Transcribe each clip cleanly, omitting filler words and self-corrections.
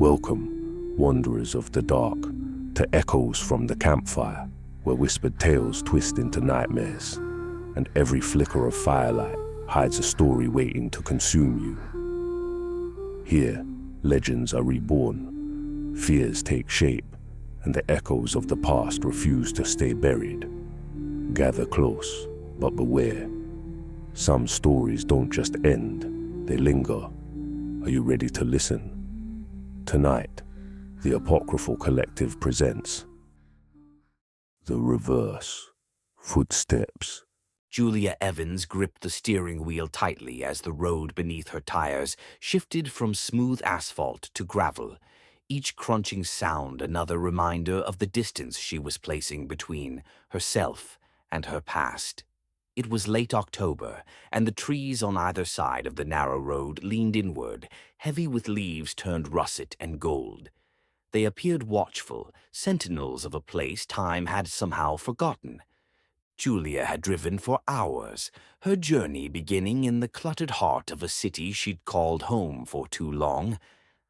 Welcome, wanderers of the dark, to echoes from the campfire, where whispered tales twist into nightmares, and every flicker of firelight hides a story waiting to consume you. Here, legends are reborn, fears take shape, and the echoes of the past refuse to stay buried. Gather close, but beware. Some stories don't just end, they linger. Are you ready to listen? Tonight, the Apocryphal Collective presents The Reverse. Footsteps. Julia Evans gripped the steering wheel tightly as the road beneath her tires shifted from smooth asphalt to gravel, each crunching sound another reminder of the distance she was placing between herself and her past. It was late October, and the trees on either side of the narrow road leaned inward, heavy with leaves turned russet and gold. They appeared watchful, sentinels of a place time had somehow forgotten. Julia had driven for hours, her journey beginning in the cluttered heart of a city she'd called home for too long.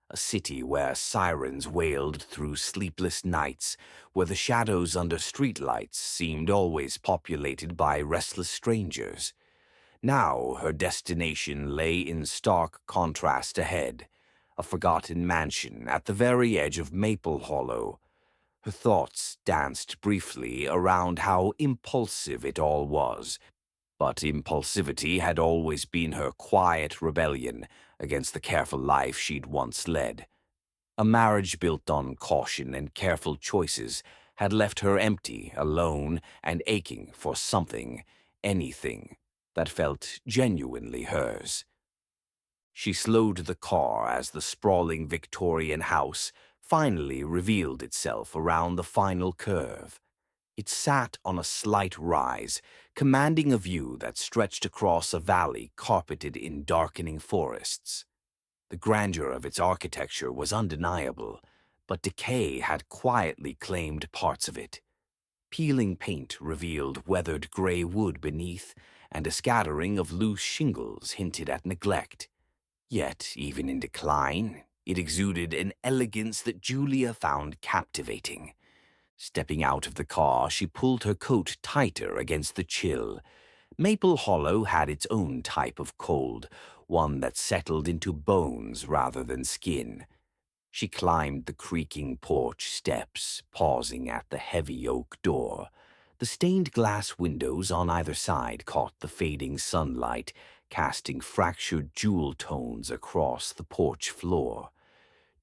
A city where sirens wailed through sleepless nights, where the shadows under streetlights seemed always populated by restless strangers. Now her destination lay in stark contrast ahead, a forgotten mansion at the very edge of Maple Hollow. Her thoughts danced briefly around how impulsive it all was, but impulsivity had always been her quiet rebellion against the careful life she'd once led. A marriage built on caution and careful choices had left her empty, alone, and aching for something, anything, that felt genuinely hers. She slowed the car as the sprawling Victorian house finally revealed itself around the final curve. It sat on a slight rise, commanding a view that stretched across a valley carpeted in darkening forests. The grandeur of its architecture was undeniable, but decay had quietly claimed parts of it. Peeling paint revealed weathered gray wood beneath, and a scattering of loose shingles hinted at neglect. Yet, even in decline, it exuded an elegance that Julia found captivating. Stepping out of the car, she pulled her coat tighter against the chill. Maple Hollow had its own type of cold, one that settled into bones rather than skin. She climbed the creaking porch steps, pausing at the heavy oak door. The stained glass windows on either side caught the fading sunlight, casting fractured jewel tones across the porch floor.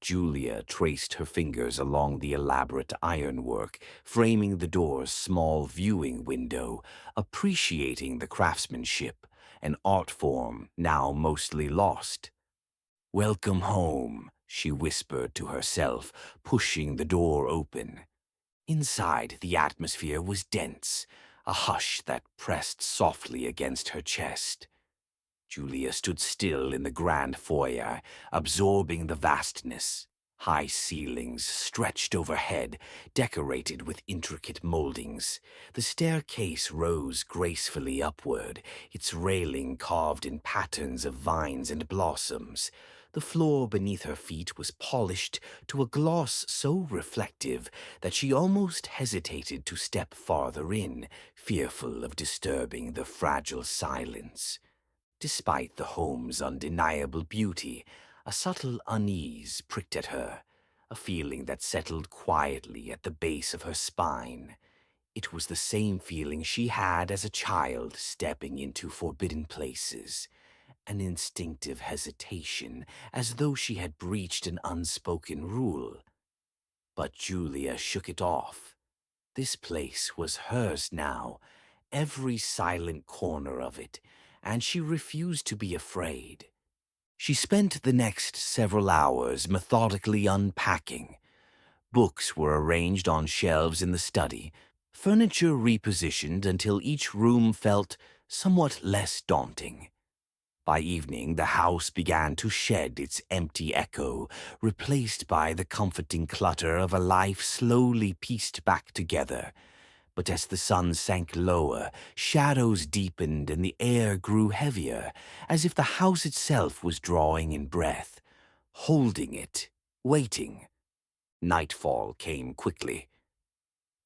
Julia traced her fingers along the elaborate ironwork, framing the door's small viewing window, appreciating the craftsmanship, an art form now mostly lost. "Welcome home," she whispered to herself, pushing the door open. Inside, the atmosphere was dense, a hush that pressed softly against her chest. Julia stood still in the grand foyer, absorbing the vastness. High ceilings stretched overhead, decorated with intricate moldings. The staircase rose gracefully upward, its railing carved in patterns of vines and blossoms. The floor beneath her feet was polished to a gloss so reflective that she almost hesitated to step farther in, fearful of disturbing the fragile silence. Despite the home's undeniable beauty, a subtle unease pricked at her, a feeling that settled quietly at the base of her spine. It was the same feeling she had as a child stepping into forbidden places, an instinctive hesitation, as though she had breached an unspoken rule. But Julia shook it off. This place was hers now, every silent corner of it, and she refused to be afraid. She spent the next several hours methodically unpacking. Books were arranged on shelves in the study, furniture repositioned until each room felt somewhat less daunting. By evening, the house began to shed its empty echo, replaced by the comforting clutter of a life slowly pieced back together. But as the sun sank lower, shadows deepened and the air grew heavier, as if the house itself was drawing in breath, holding it waiting. Nightfall came quickly.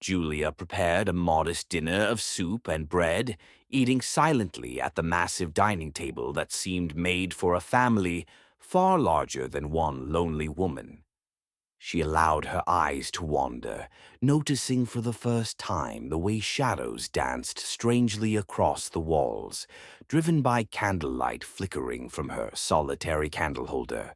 Julia prepared a modest dinner of soup and bread, eating silently at the massive dining table that seemed made for a family far larger than one lonely woman. She allowed her eyes to wander, noticing for the first time the way shadows danced strangely across the walls, driven by candlelight flickering from her solitary candle holder.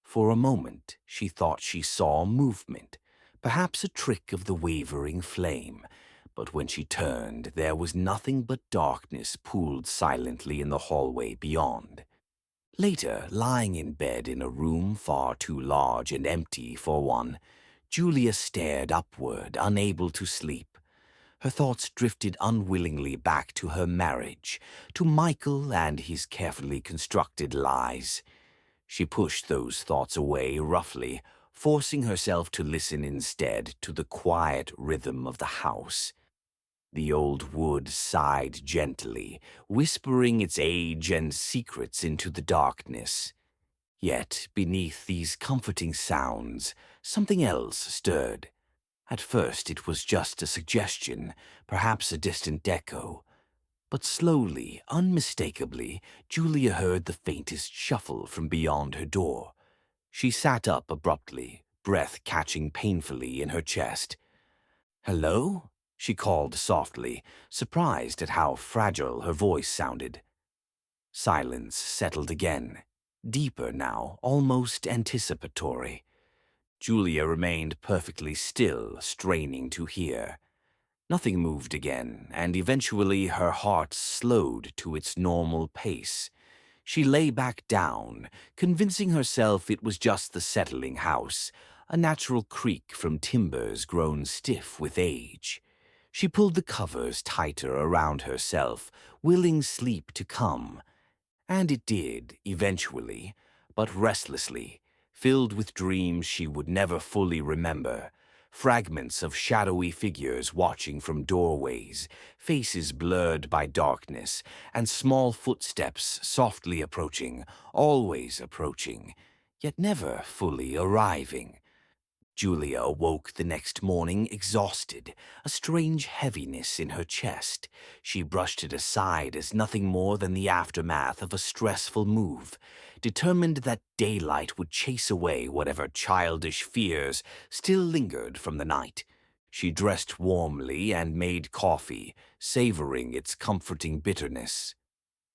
For a moment, she thought she saw movement, perhaps a trick of the wavering flame, but when she turned, there was nothing but darkness pooled silently in the hallway beyond. Later, lying in bed in a room far too large and empty for one, Julia stared upward, unable to sleep. Her thoughts drifted unwillingly back to her marriage, to Michael and his carefully constructed lies. She pushed those thoughts away roughly, forcing herself to listen instead to the quiet rhythm of the house. The old wood sighed gently, whispering its age and secrets into the darkness. Yet, beneath these comforting sounds, something else stirred. At first it was just a suggestion, perhaps a distant echo. But slowly, unmistakably, Julia heard the faintest shuffle from beyond her door. She sat up abruptly, breath catching painfully in her chest. "Hello?" she called softly, surprised at how fragile her voice sounded. Silence settled again, deeper now, almost anticipatory. Julia remained perfectly still, straining to hear. Nothing moved again, and eventually her heart slowed to its normal pace. She lay back down, convincing herself it was just the settling house, a natural creak from timbers grown stiff with age. She pulled the covers tighter around herself, willing sleep to come. And it did, eventually, but restlessly, filled with dreams she would never fully remember. Fragments of shadowy figures watching from doorways, faces blurred by darkness, and small footsteps softly approaching, always approaching, yet never fully arriving. Julia awoke the next morning exhausted, a strange heaviness in her chest. She brushed it aside as nothing more than the aftermath of a stressful move, determined that daylight would chase away whatever childish fears still lingered from the night. She dressed warmly and made coffee, savoring its comforting bitterness.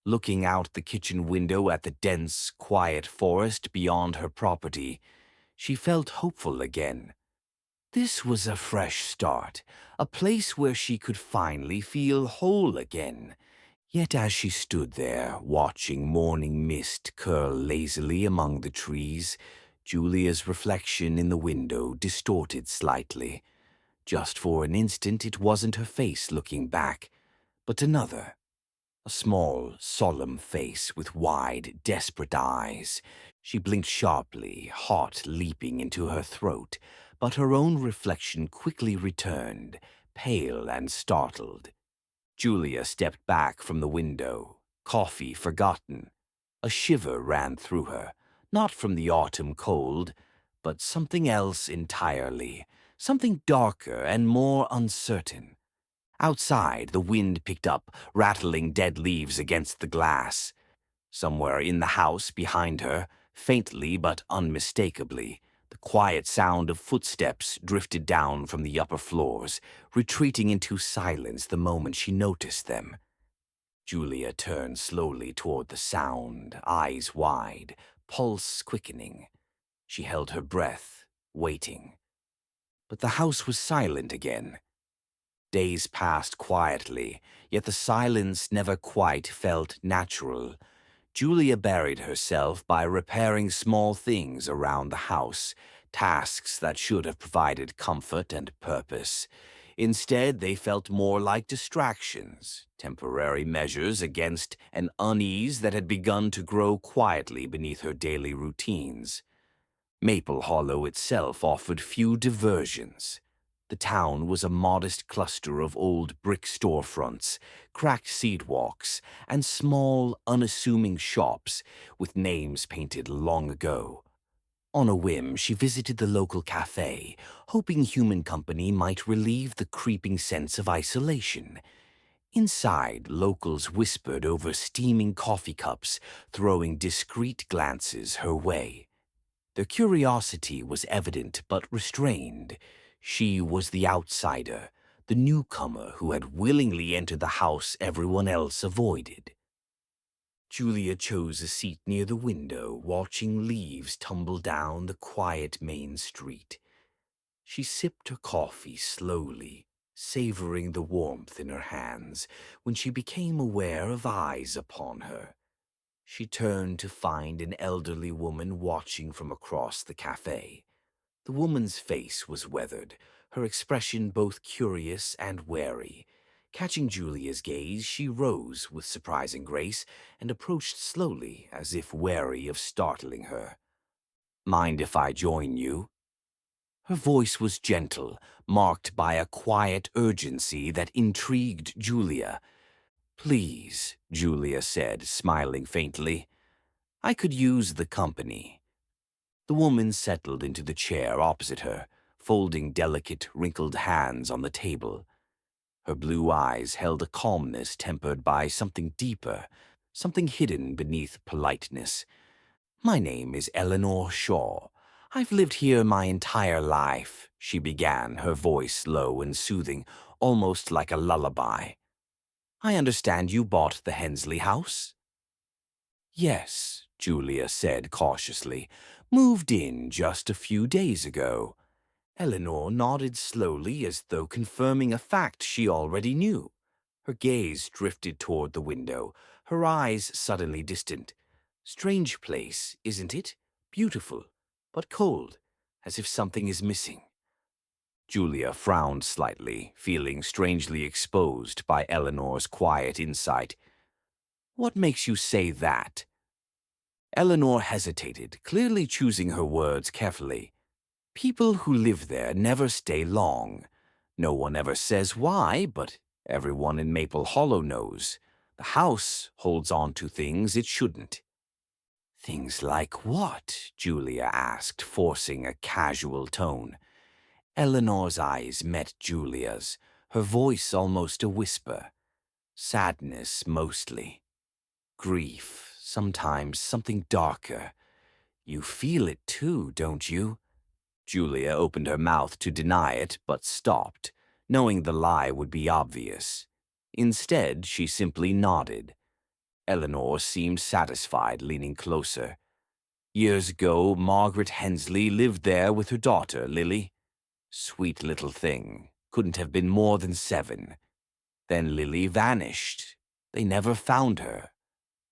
Looking out the kitchen window at the dense, quiet forest beyond her property, she felt hopeful again. This was a fresh start, a place where she could finally feel whole again. Yet as she stood there, watching morning mist curl lazily among the trees, Julia's reflection in the window distorted slightly. Just for an instant it wasn't her face looking back, but another. A small, solemn face with wide, desperate eyes. She blinked sharply, heart leaping into her throat, but her own reflection quickly returned, pale and startled. Julia stepped back from the window, coffee forgotten. A shiver ran through her, not from the autumn cold, but something else entirely, something darker and more uncertain. Outside, the wind picked up, rattling dead leaves against the glass. Somewhere in the house behind her, faintly but unmistakably, the quiet sound of footsteps drifted down from the upper floors, retreating into silence the moment she noticed them. Julia turned slowly toward the sound, eyes wide, pulse quickening. She held her breath, waiting. But the house was silent again. Days passed quietly, yet the silence never quite felt natural. Julia buried herself by repairing small things around the house, tasks that should have provided comfort and purpose. Instead, they felt more like distractions, temporary measures against an unease that had begun to grow quietly beneath her daily routines. Maple Hollow itself offered few diversions. The town was a modest cluster of old brick storefronts, cracked sidewalks, and small, unassuming shops with names painted long ago. On a whim, she visited the local cafe, hoping human company might relieve the creeping sense of isolation. Inside, locals whispered over steaming coffee cups, throwing discreet glances her way. Their curiosity was evident but restrained. She was the outsider, the newcomer who had willingly entered the house everyone else avoided. Julia chose a seat near the window, watching leaves tumble down the quiet main street. She sipped her coffee slowly, savoring the warmth in her hands, when she became aware of eyes upon her. She turned to find an elderly woman watching from across the cafe. The woman's face was weathered, her expression both curious and wary. Catching Julia's gaze, she rose with surprising grace and approached slowly, as if wary of startling her. "Mind if I join you?" Her voice was gentle, marked by a quiet urgency that intrigued Julia. "Please," Julia said, smiling faintly. "I could use the company." The woman settled into the chair opposite her, folding delicate, wrinkled hands on the table. Her blue eyes held a calmness tempered by something deeper, something hidden beneath politeness. "My name is Eleanor Shaw. I've lived here my entire life," she began, her voice low and soothing, almost like a lullaby. "I understand you bought the Hensley house?" "Yes," Julia said cautiously. "Moved in just a few days ago." Eleanor nodded slowly as though confirming a fact she already knew. Her gaze drifted toward the window, her eyes suddenly distant. "Strange place, isn't it? Beautiful, but cold, as if something is missing." Julia frowned slightly, feeling strangely exposed by Eleanor's quiet insight. "What makes you say that?" Eleanor hesitated, clearly choosing her words carefully. "People who live there never stay long. No one ever says why, but everyone in Maple Hollow knows. The house holds on to things it shouldn't." "Things like what?" Julia asked, forcing a casual tone. Eleanor's eyes met Julia's, her voice almost a whisper. "Sadness, mostly. Grief, sometimes something darker. You feel it too, don't you?" Julia opened her mouth to deny it, but stopped, knowing the lie would be obvious. Instead, she simply nodded. Eleanor seemed satisfied, leaning closer. "Years ago, Margaret Hensley lived there with her daughter, Lily. Sweet little thing. Couldn't have been more than 7. Then Lily vanished. They never found her.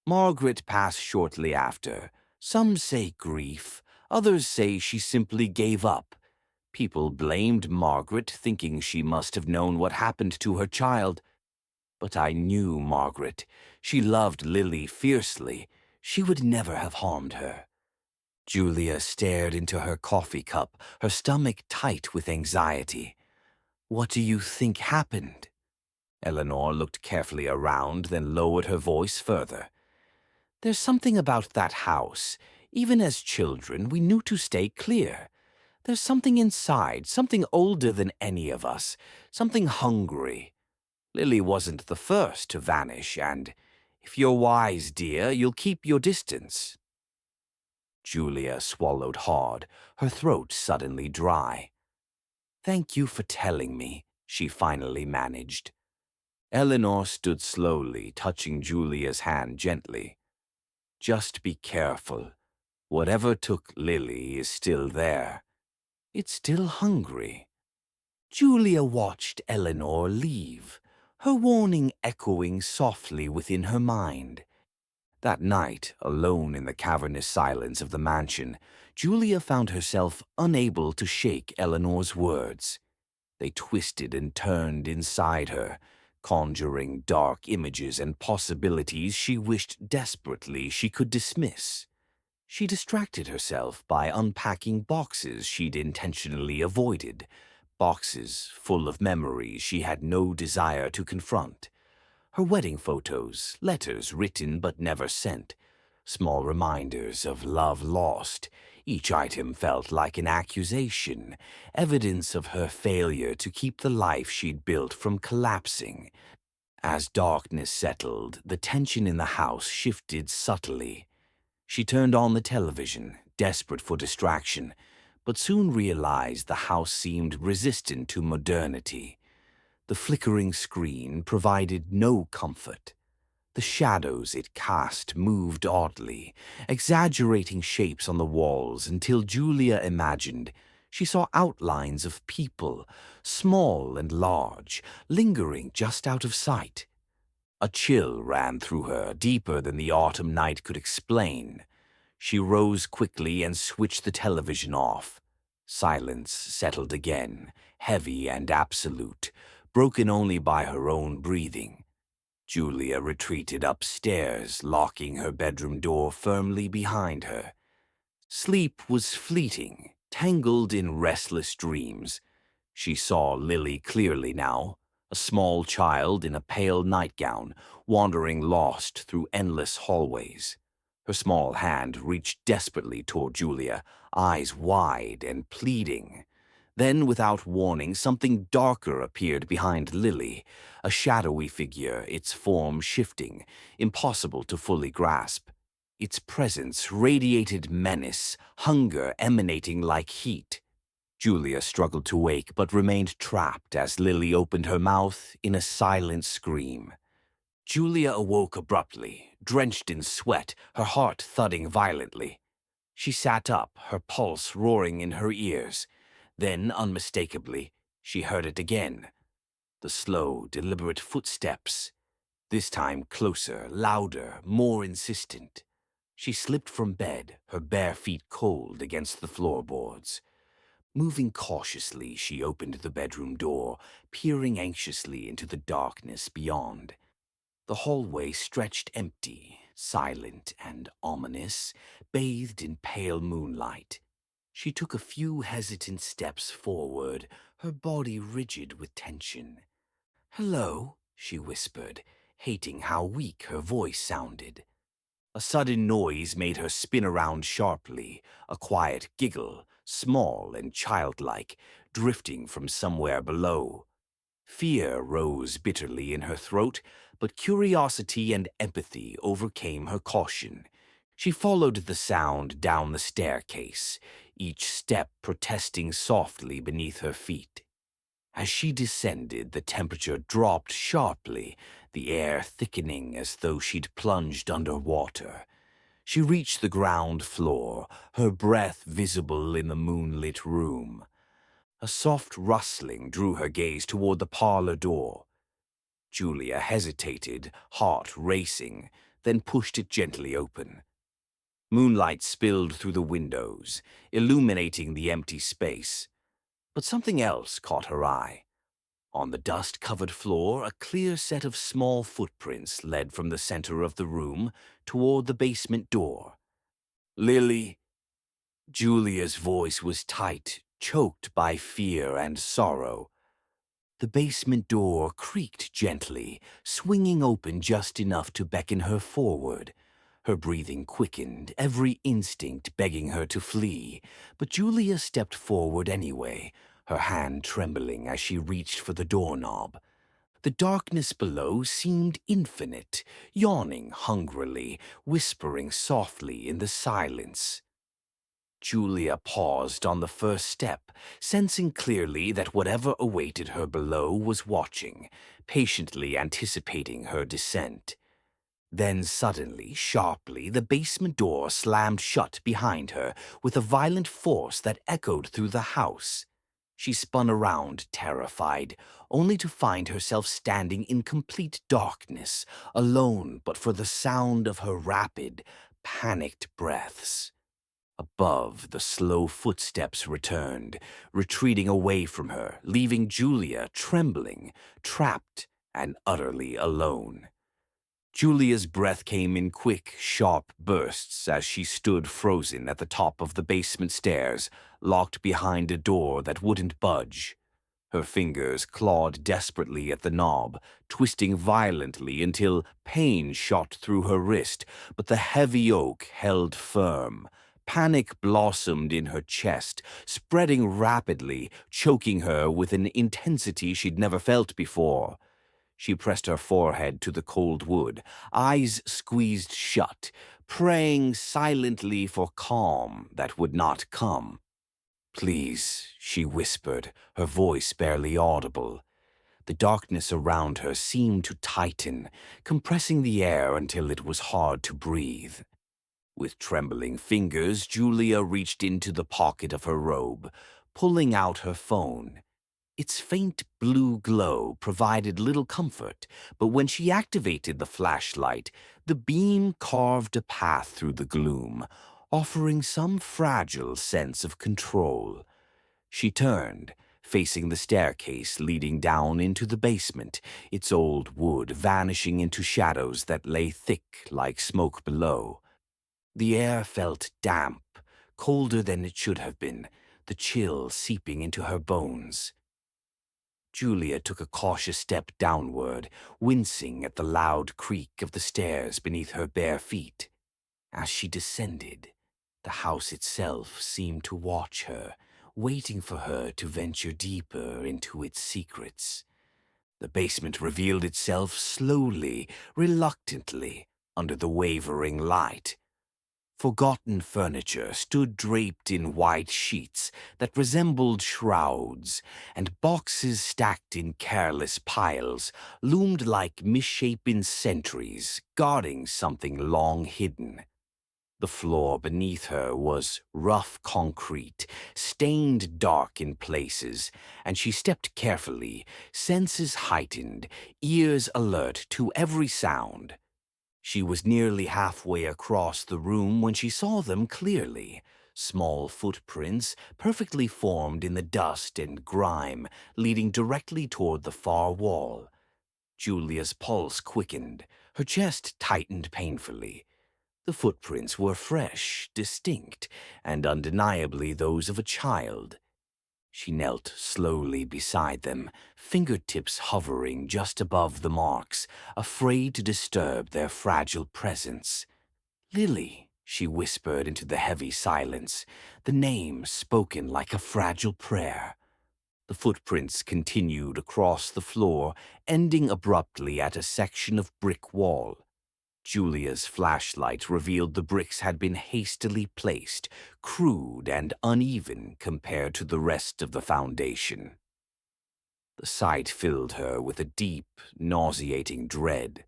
Margaret passed shortly after. Some say grief, others say she simply gave up. People blamed Margaret, thinking she must have known what happened to her child. But I knew Margaret. She loved Lily fiercely. She would never have harmed her." Julia stared into her coffee cup, her stomach tight with anxiety. "What do you think happened?" Eleanor looked carefully around, then lowered her voice further. "There's something about that house. Even as children, we knew to stay clear. There's something inside, something older than any of us, something hungry. Lily wasn't the first to vanish, and if you're wise, dear, you'll keep your distance." Julia swallowed hard, her throat suddenly dry. "Thank you for telling me," she finally managed. Eleanor stood slowly, touching Julia's hand gently. "Just be careful. Whatever took Lily is still there. It's still hungry." Julia watched Eleanor leave, her warning echoing softly within her mind. That night, alone in the cavernous silence of the mansion, Julia found herself unable to shake Eleanor's words. They twisted and turned inside her, conjuring dark images and possibilities she wished desperately she could dismiss. She distracted herself by unpacking boxes she'd intentionally avoided, boxes full of memories she had no desire to confront. Her wedding photos, letters written but never sent, small reminders of love lost, Each item felt like an accusation, evidence of her failure to keep the life she'd built from collapsing. As darkness settled, the tension in the house shifted subtly. She turned on the television, desperate for distraction, but soon realized the house seemed resistant to modernity. The flickering screen provided no comfort. The shadows it cast moved oddly, exaggerating shapes on the walls until Julia imagined she saw outlines of people, small and large, lingering just out of sight. A chill ran through her, deeper than the autumn night could explain. She rose quickly and switched the television off. Silence settled again, heavy and absolute, broken only by her own breathing. Julia retreated upstairs, locking her bedroom door firmly behind her. Sleep was fleeting, tangled in restless dreams. She saw Lily clearly now, a small child in a pale nightgown, wandering lost through endless hallways. Her small hand reached desperately toward Julia, eyes wide and pleading. Then, without warning, something darker appeared behind Lily, a shadowy figure, its form shifting, impossible to fully grasp. Its presence radiated menace, hunger emanating like heat. Julia struggled to wake but remained trapped as Lily opened her mouth in a silent scream. Julia awoke abruptly, drenched in sweat, her heart thudding violently. She sat up, her pulse roaring in her ears. Then, unmistakably, she heard it again. The slow, deliberate footsteps. This time closer, louder, more insistent. She slipped from bed, her bare feet cold against the floorboards. Moving cautiously, she opened the bedroom door, peering anxiously into the darkness beyond. The hallway stretched empty, silent and ominous, bathed in pale moonlight. She took a few hesitant steps forward, her body rigid with tension. "Hello," she whispered, hating how weak her voice sounded. A sudden noise made her spin around sharply, a quiet giggle, small and childlike, drifting from somewhere below. Fear rose bitterly in her throat, but curiosity and empathy overcame her caution. She followed the sound down the staircase, each step protesting softly beneath her feet. As she descended, the temperature dropped sharply, the air thickening as though she'd plunged under water. She reached the ground floor, her breath visible in the moonlit room. A soft rustling drew her gaze toward the parlor door. Julia hesitated, heart racing, then pushed it gently open. Moonlight spilled through the windows, illuminating the empty space. But something else caught her eye. On the dust-covered floor, a clear set of small footprints led from the center of the room toward the basement door. "Lily." Julia's voice was tight, choked by fear and sorrow. The basement door creaked gently, swinging open just enough to beckon her forward. Her breathing quickened, every instinct begging her to flee, but Julia stepped forward anyway, her hand trembling as she reached for the doorknob. The darkness below seemed infinite, yawning hungrily, whispering softly in the silence. Julia paused on the first step, sensing clearly that whatever awaited her below was watching, patiently anticipating her descent. Then suddenly, sharply, the basement door slammed shut behind her with a violent force that echoed through the house. She spun around, terrified, only to find herself standing in complete darkness, alone but for the sound of her rapid, panicked breaths. Above, the slow footsteps returned, retreating away from her, leaving Julia trembling, trapped, and utterly alone. Julia's breath came in quick, sharp bursts as she stood frozen at the top of the basement stairs, locked behind a door that wouldn't budge. Her fingers clawed desperately at the knob, twisting violently until pain shot through her wrist, but the heavy oak held firm, Panic blossomed in her chest, spreading rapidly, choking her with an intensity she'd never felt before. She pressed her forehead to the cold wood, eyes squeezed shut, praying silently for calm that would not come. "Please," she whispered, her voice barely audible. The darkness around her seemed to tighten, compressing the air until it was hard to breathe. With trembling fingers, Julia reached into the pocket of her robe, pulling out her phone. Its faint blue glow provided little comfort, but when she activated the flashlight, the beam carved a path through the gloom, offering some fragile sense of control. She turned, facing the staircase leading down into the basement, its old wood vanishing into shadows that lay thick like smoke below. The air felt damp, colder than it should have been, the chill seeping into her bones. Julia took a cautious step downward, wincing at the loud creak of the stairs beneath her bare feet. As she descended, the house itself seemed to watch her, waiting for her to venture deeper into its secrets. The basement revealed itself slowly, reluctantly, under the wavering light. Forgotten furniture stood draped in white sheets that resembled shrouds, and boxes stacked in careless piles loomed like misshapen sentries guarding something long hidden. The floor beneath her was rough concrete, stained dark in places, and she stepped carefully, senses heightened, ears alert to every sound. She was nearly halfway across the room when she saw them clearly. Small footprints, perfectly formed in the dust and grime, leading directly toward the far wall. Julia's pulse quickened, her chest tightened painfully. The footprints were fresh, distinct, and undeniably those of a child. She knelt slowly beside them, fingertips hovering just above the marks, afraid to disturb their fragile presence. "Lily," she whispered into the heavy silence, the name spoken like a fragile prayer. The footprints continued across the floor, ending abruptly at a section of brick wall. Julia's flashlight revealed the bricks had been hastily placed, crude and uneven compared to the rest of the foundation. The sight filled her with a deep, nauseating dread.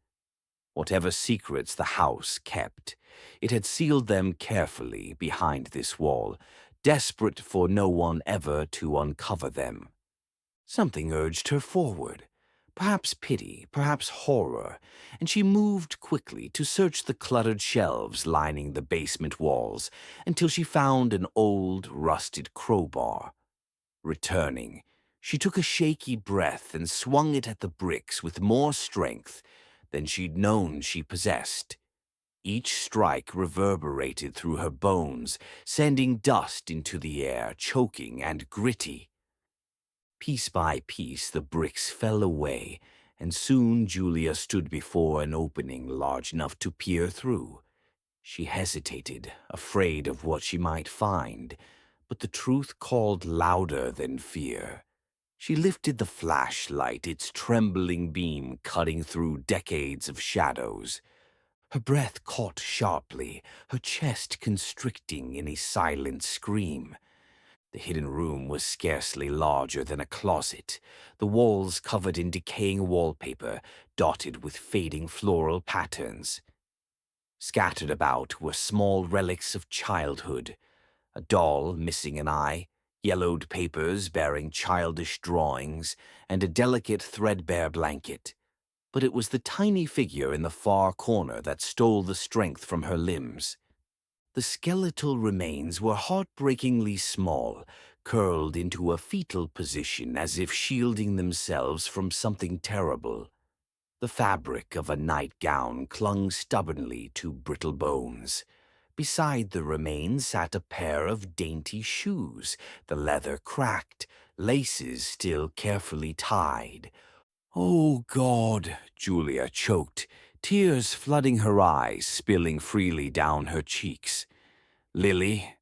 Whatever secrets the house kept, it had sealed them carefully behind this wall, desperate for no one ever to uncover them. Something urged her forward. Perhaps pity, perhaps horror, and she moved quickly to search the cluttered shelves lining the basement walls until she found an old, rusted crowbar. Returning, she took a shaky breath and swung it at the bricks with more strength than she'd known she possessed. Each strike reverberated through her bones, sending dust into the air, choking and gritty. Piece by piece the bricks fell away, and soon Julia stood before an opening large enough to peer through. She hesitated, afraid of what she might find, but the truth called louder than fear. She lifted the flashlight, its trembling beam cutting through decades of shadows. Her breath caught sharply, her chest constricting in a silent scream. The hidden room was scarcely larger than a closet, the walls covered in decaying wallpaper, dotted with fading floral patterns. Scattered about were small relics of childhood, a doll missing an eye, yellowed papers bearing childish drawings, and a delicate threadbare blanket. But it was the tiny figure in the far corner that stole the strength from her limbs. The skeletal remains were heartbreakingly small, curled into a fetal position as if shielding themselves from something terrible. The fabric of a nightgown clung stubbornly to brittle bones. Beside the remains sat a pair of dainty shoes, the leather cracked, laces still carefully tied. "Oh, God," Julia choked, tears flooding her eyes, spilling freely down her cheeks. Lily,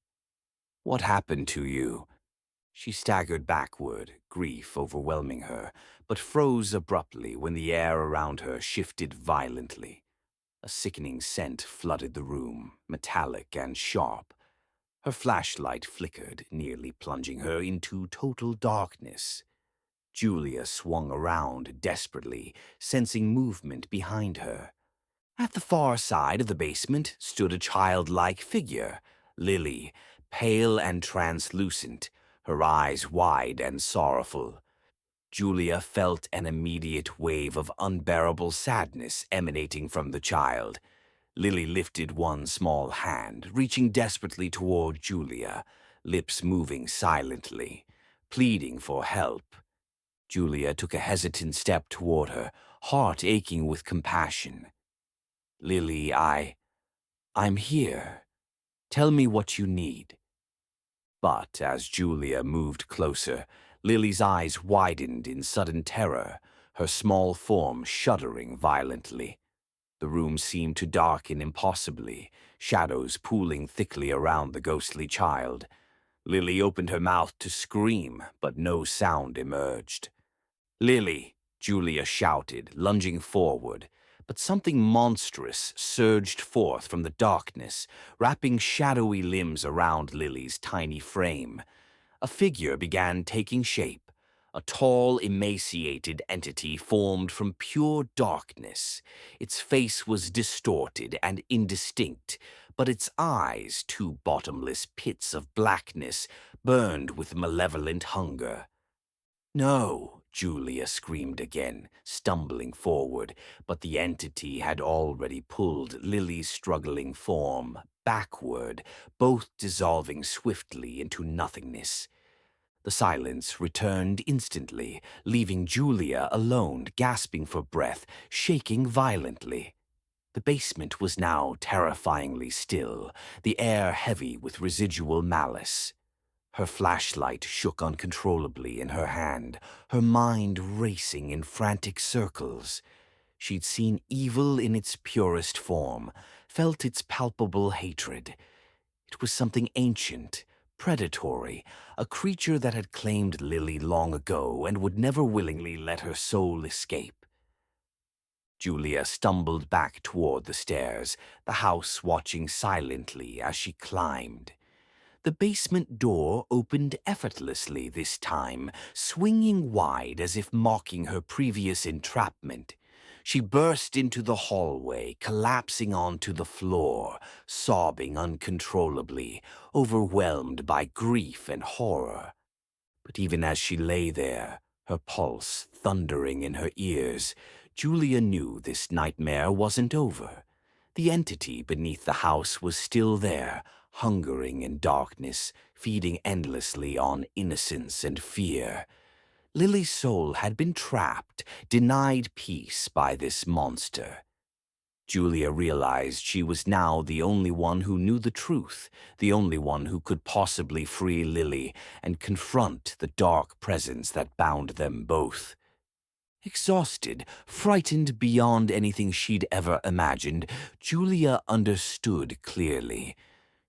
what happened to you? She staggered backward, grief overwhelming her, but froze abruptly when the air around her shifted violently. A sickening scent flooded the room, metallic and sharp. Her flashlight flickered, nearly plunging her into total darkness. Julia swung around desperately, sensing movement behind her. At the far side of the basement stood a childlike figure, Lily, pale and translucent, her eyes wide and sorrowful. Julia felt an immediate wave of unbearable sadness emanating from the child. Lily lifted one small hand, reaching desperately toward Julia, lips moving silently, pleading for help. Julia took a hesitant step toward her, heart aching with compassion. Lily, I'm here. Tell me what you need. But as Julia moved closer, Lily's eyes widened in sudden terror, her small form shuddering violently. The room seemed to darken impossibly, shadows pooling thickly around the ghostly child. Lily opened her mouth to scream, but no sound emerged. Lily, Julia shouted, lunging forward, but something monstrous surged forth from the darkness, wrapping shadowy limbs around Lily's tiny frame. A figure began taking shape, a tall, emaciated entity formed from pure darkness. Its face was distorted and indistinct, but its eyes, two bottomless pits of blackness, burned with malevolent hunger. No, Julia screamed again, stumbling forward, but the entity had already pulled Lily's struggling form backward, both dissolving swiftly into nothingness. The silence returned instantly, leaving Julia alone, gasping for breath, shaking violently. The basement was now terrifyingly still, the air heavy with residual malice. Her flashlight shook uncontrollably in her hand, her mind racing in frantic circles. She'd seen evil in its purest form, felt its palpable hatred. It was something ancient, predatory, a creature that had claimed Lily long ago and would never willingly let her soul escape. Julia stumbled back toward the stairs, the house watching silently as she climbed. The basement door opened effortlessly this time, swinging wide as if mocking her previous entrapment. She burst into the hallway, collapsing onto the floor, sobbing uncontrollably, overwhelmed by grief and horror. But even as she lay there, her pulse thundering in her ears, Julia knew this nightmare wasn't over. The entity beneath the house was still there, hungering in darkness, feeding endlessly on innocence and fear. Lily's soul had been trapped, denied peace by this monster. Julia realized she was now the only one who knew the truth, the only one who could possibly free Lily and confront the dark presence that bound them both. Exhausted, frightened beyond anything she'd ever imagined, Julia understood clearly.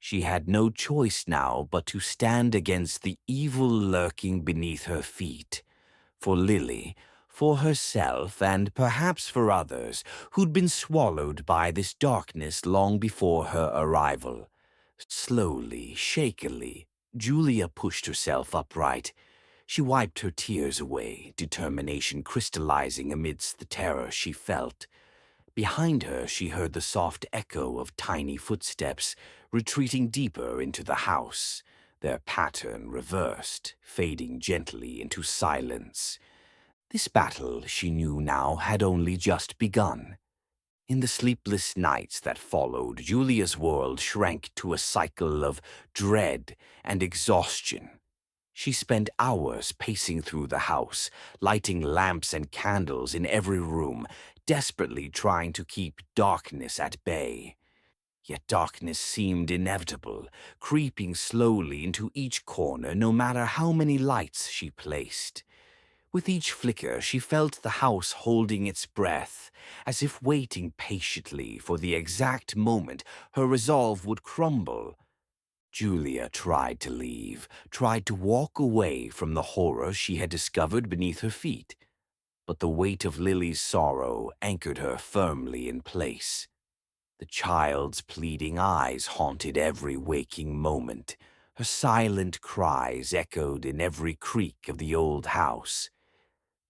She had no choice now but to stand against the evil lurking beneath her feet. For Lily, for herself, and perhaps for others who'd been swallowed by this darkness long before her arrival. Slowly, shakily, Julia pushed herself upright. She wiped her tears away, determination crystallizing amidst the terror she felt. Behind her, she heard the soft echo of tiny footsteps, retreating deeper into the house, their pattern reversed, fading gently into silence. This battle, she knew now, had only just begun. In the sleepless nights that followed, Julia's world shrank to a cycle of dread and exhaustion. She spent hours pacing through the house, lighting lamps and candles in every room, desperately trying to keep darkness at bay. Yet darkness seemed inevitable, creeping slowly into each corner no matter how many lights she placed. With each flicker, she felt the house holding its breath, as if waiting patiently for the exact moment her resolve would crumble. Julia tried to leave, tried to walk away from the horror she had discovered beneath her feet, but the weight of Lily's sorrow anchored her firmly in place. The child's pleading eyes haunted every waking moment. Her silent cries echoed in every creak of the old house.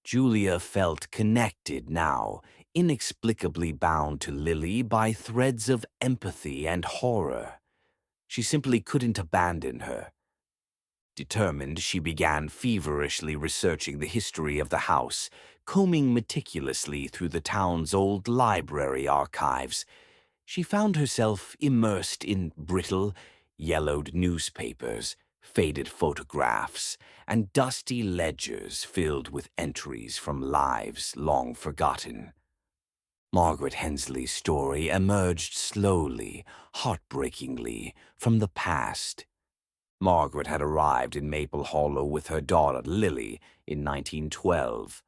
Julia felt connected now, inexplicably bound to Lily by threads of empathy and horror. She simply couldn't abandon her. Determined, she began feverishly researching the history of the house, combing meticulously through the town's old library archives. She found herself immersed in brittle, yellowed newspapers, faded photographs, and dusty ledgers filled with entries from lives long forgotten. Margaret Hensley's story emerged slowly, heartbreakingly, from the past. Margaret had arrived in Maple Hollow with her daughter Lily in 1912.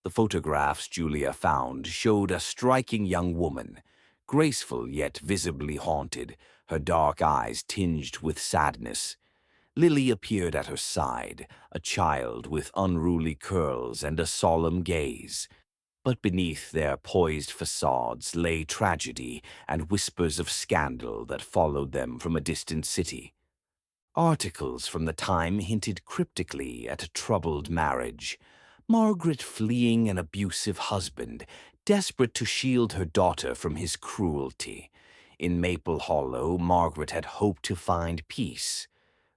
The photographs Julia found showed a striking young woman, graceful yet visibly haunted, her dark eyes tinged with sadness. Lily appeared at her side, a child with unruly curls and a solemn gaze. But beneath their poised facades lay tragedy and whispers of scandal that followed them from a distant city. Articles from the time hinted cryptically at a troubled marriage, Margaret fleeing an abusive husband, desperate to shield her daughter from his cruelty. In Maple Hollow, Margaret had hoped to find peace,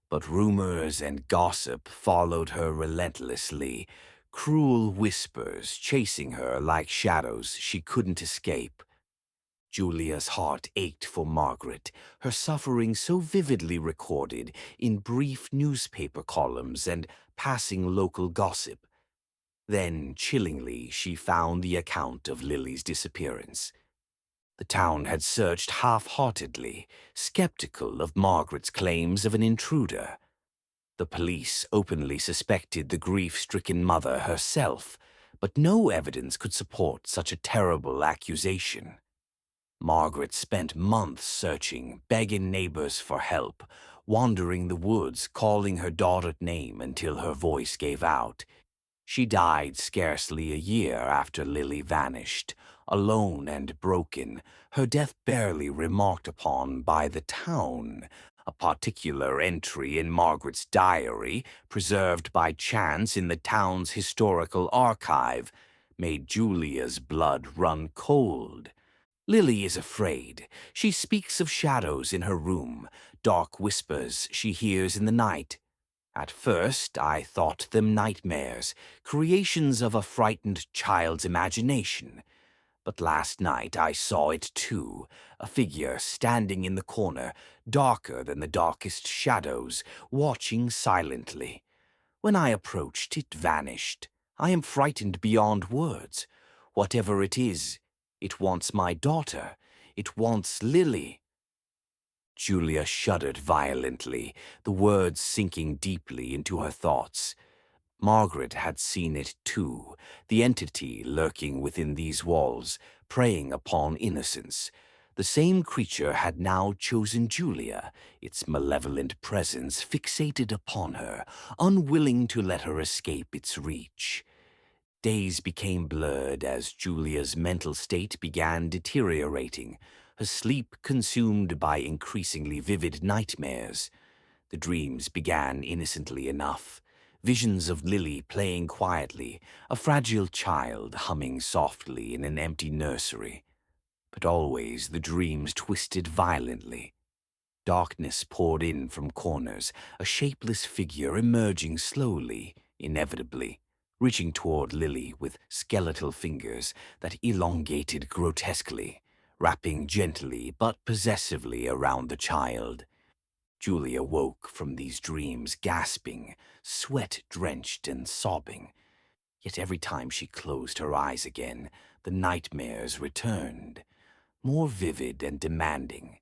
but rumors and gossip followed her relentlessly, cruel whispers chasing her like shadows she couldn't escape. Julia's heart ached for Margaret, her suffering so vividly recorded in brief newspaper columns and passing local gossip. Then, chillingly, she found the account of Lily's disappearance. The town had searched half-heartedly, skeptical of Margaret's claims of an intruder. The police openly suspected the grief-stricken mother herself, but no evidence could support such a terrible accusation. Margaret spent months searching, begging neighbors for help, wandering the woods, calling her daughter's name until her voice gave out. She died scarcely a year after Lily vanished, alone and broken, her death barely remarked upon by the town. A particular entry in Margaret's diary, preserved by chance in the town's historical archive, made Julia's blood run cold. Lily is afraid. She speaks of shadows in her room, dark whispers she hears in the night. At first, I thought them nightmares, creations of a frightened child's imagination. But last night I saw it too, a figure standing in the corner, darker than the darkest shadows, watching silently. When I approached, it vanished. I am frightened beyond words. Whatever it is, it wants my daughter. It wants Lily. Julia shuddered violently, the words sinking deeply into her thoughts. Margaret had seen it too, the entity lurking within these walls, preying upon innocence. The same creature had now chosen Julia, its malevolent presence fixated upon her, unwilling to let her escape its reach. Days became blurred as Julia's mental state began deteriorating, her sleep consumed by increasingly vivid nightmares. The dreams began innocently enough. Visions of Lily playing quietly, a fragile child humming softly in an empty nursery. But always the dreams twisted violently. Darkness poured in from corners, a shapeless figure emerging slowly, inevitably, reaching toward Lily with skeletal fingers that elongated grotesquely, wrapping gently but possessively around the child. Julia woke from these dreams gasping, sweat-drenched and sobbing. Yet every time she closed her eyes again, the nightmares returned, more vivid and demanding.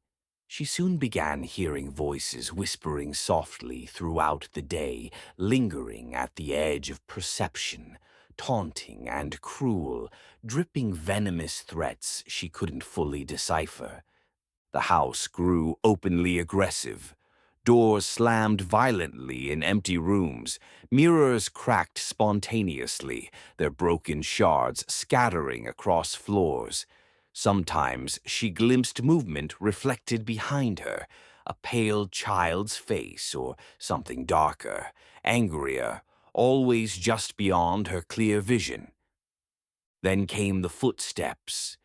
She soon began hearing voices whispering softly throughout the day, lingering at the edge of perception, taunting and cruel, dripping venomous threats she couldn't fully decipher. The house grew openly aggressive. Doors slammed violently in empty rooms. Mirrors cracked spontaneously, their broken shards scattering across floors. Sometimes she glimpsed movement reflected behind her, a pale child's face or something darker, angrier, always just beyond her clear vision. Then came the footsteps.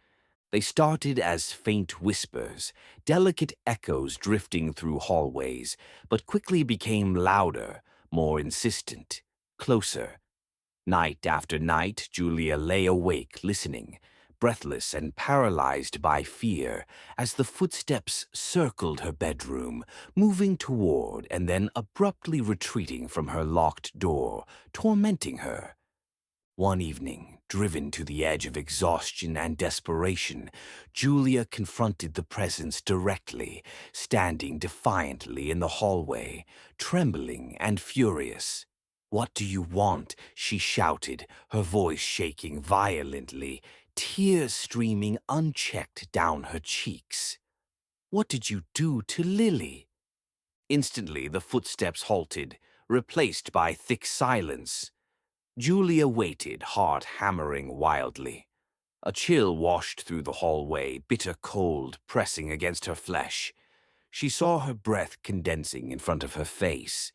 They started as faint whispers, delicate echoes drifting through hallways, but quickly became louder, more insistent, closer. Night after night, Julia lay awake, listening, breathless and paralyzed by fear, as the footsteps circled her bedroom, moving toward and then abruptly retreating from her locked door, tormenting her. One evening, driven to the edge of exhaustion and desperation, Julia confronted the presence directly, standing defiantly in the hallway, trembling and furious. "What do you want?" she shouted, her voice shaking violently, tears streaming unchecked down her cheeks. "What did you do to Lily?" Instantly, the footsteps halted, replaced by thick silence. Julia waited, heart hammering wildly. A chill washed through the hallway, bitter cold pressing against her flesh. She saw her breath condensing in front of her face.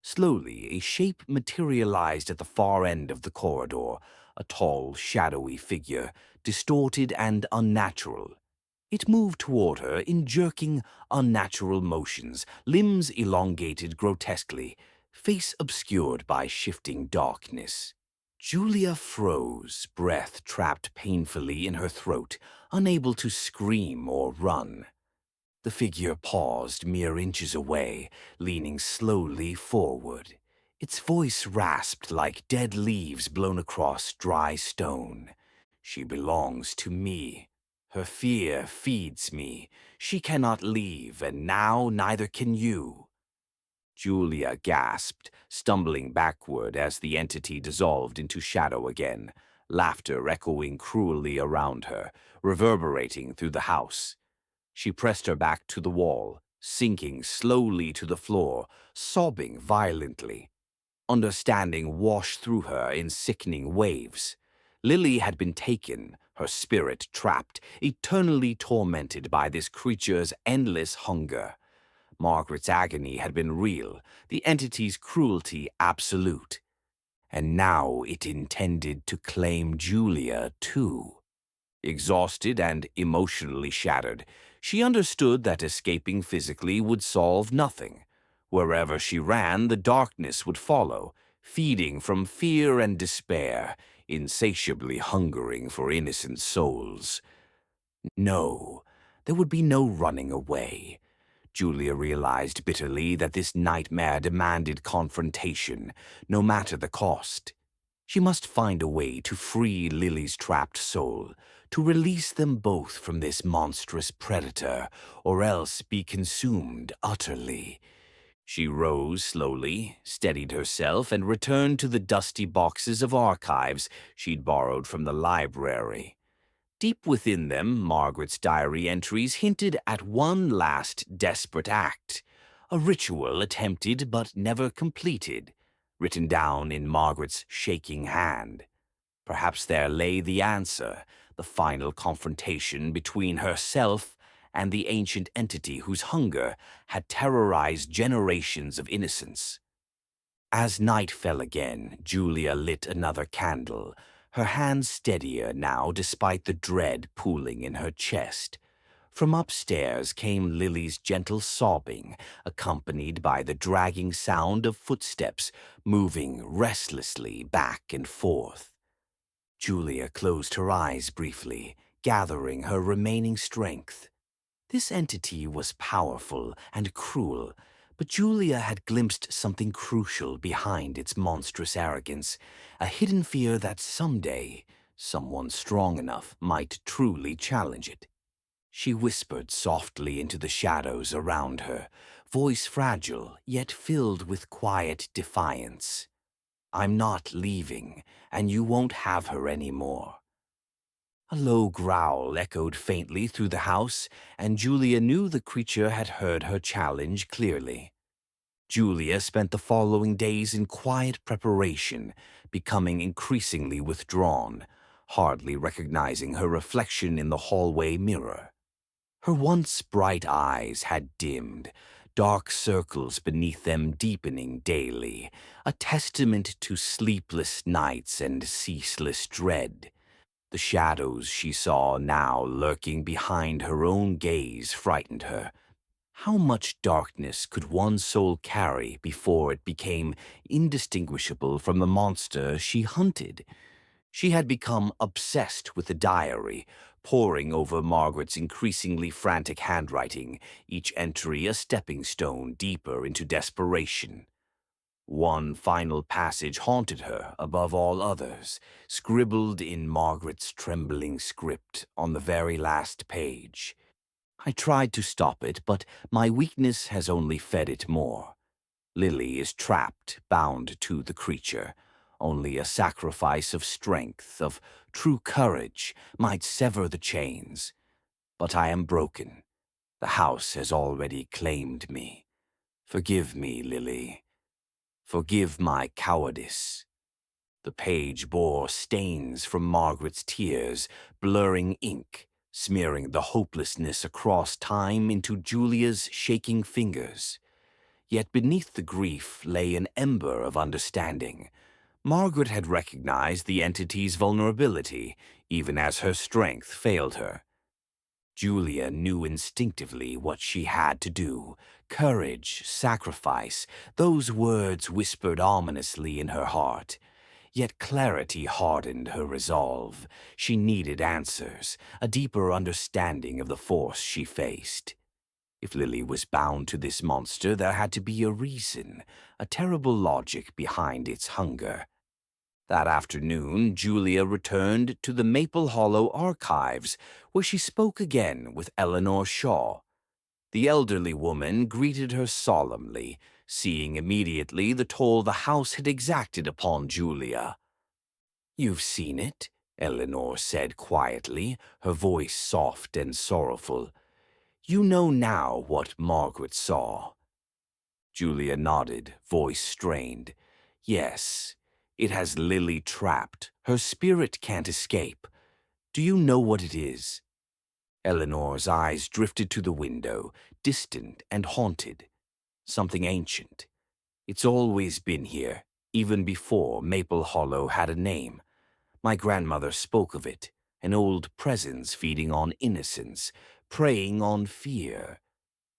Slowly, a shape materialized at the far end of the corridor, a tall, shadowy figure, distorted and unnatural. It moved toward her in jerking, unnatural motions, limbs elongated grotesquely, face obscured by shifting darkness. Julia froze, breath trapped painfully in her throat, unable to scream or run. The figure paused mere inches away, leaning slowly forward. Its voice rasped like dead leaves blown across dry stone. "She belongs to me. Her fear feeds me. She cannot leave, and now neither can you." Julia gasped, stumbling backward as the entity dissolved into shadow again, laughter echoing cruelly around her, reverberating through the house. She pressed her back to the wall, sinking slowly to the floor, sobbing violently. Understanding washed through her in sickening waves. Lily had been taken, her spirit trapped, eternally tormented by this creature's endless hunger. Margaret's agony had been real, the entity's cruelty absolute. And now it intended to claim Julia, too. Exhausted and emotionally shattered, she understood that escaping physically would solve nothing. Wherever she ran, the darkness would follow, feeding from fear and despair, insatiably hungering for innocent souls. No, there would be no running away. Julia realized bitterly that this nightmare demanded confrontation, no matter the cost. She must find a way to free Lily's trapped soul, to release them both from this monstrous predator, or else be consumed utterly. She rose slowly, steadied herself, and returned to the dusty boxes of archives she'd borrowed from the library. Deep within them, Margaret's diary entries hinted at one last desperate act, a ritual attempted but never completed, written down in Margaret's shaking hand. Perhaps there lay the answer, the final confrontation between herself and the ancient entity whose hunger had terrorized generations of innocence. As night fell again, Julia lit another candle, her hands steadier now despite the dread pooling in her chest. From upstairs came Lily's gentle sobbing, accompanied by the dragging sound of footsteps moving restlessly back and forth. Julia closed her eyes briefly, gathering her remaining strength. This entity was powerful and cruel, but Julia had glimpsed something crucial behind its monstrous arrogance, a hidden fear that someday someone strong enough might truly challenge it. She whispered softly into the shadows around her, voice fragile yet filled with quiet defiance. "I'm not leaving, and you won't have her anymore." A low growl echoed faintly through the house, and Julia knew the creature had heard her challenge clearly. Julia spent the following days in quiet preparation, becoming increasingly withdrawn, hardly recognizing her reflection in the hallway mirror. Her once bright eyes had dimmed, dark circles beneath them deepening daily, a testament to sleepless nights and ceaseless dread. The shadows she saw now lurking behind her own gaze frightened her. How much darkness could one soul carry before it became indistinguishable from the monster she hunted? She had become obsessed with the diary, poring over Margaret's increasingly frantic handwriting, each entry a stepping stone deeper into desperation. One final passage haunted her above all others, scribbled in Margaret's trembling script on the very last page. I tried to stop it, but my weakness has only fed it more. Lily is trapped, bound to the creature. Only a sacrifice of strength, of true courage, might sever the chains. But I am broken. The house has already claimed me. Forgive me, Lily. Forgive my cowardice. The page bore stains from Margaret's tears, blurring ink, smearing the hopelessness across time into Julia's shaking fingers. Yet beneath the grief lay an ember of understanding. Margaret had recognized the entity's vulnerability, even as her strength failed her. Julia knew instinctively what she had to do. Courage, sacrifice, those words whispered ominously in her heart. Yet clarity hardened her resolve. She needed answers, a deeper understanding of the force she faced. If Lily was bound to this monster, there had to be a reason, a terrible logic behind its hunger. That afternoon, Julia returned to the Maple Hollow archives, where she spoke again with Eleanor Shaw. The elderly woman greeted her solemnly, seeing immediately the toll the house had exacted upon Julia. "You've seen it," Eleanor said quietly, her voice soft and sorrowful. "You know now what Margaret saw." Julia nodded, voice strained. "Yes, it has Lily trapped. Her spirit can't escape. Do you know what it is?" Eleanor's eyes drifted to the window, distant and haunted. Something ancient. It's always been here, even before Maple Hollow had a name. My grandmother spoke of it, an old presence feeding on innocence, preying on fear.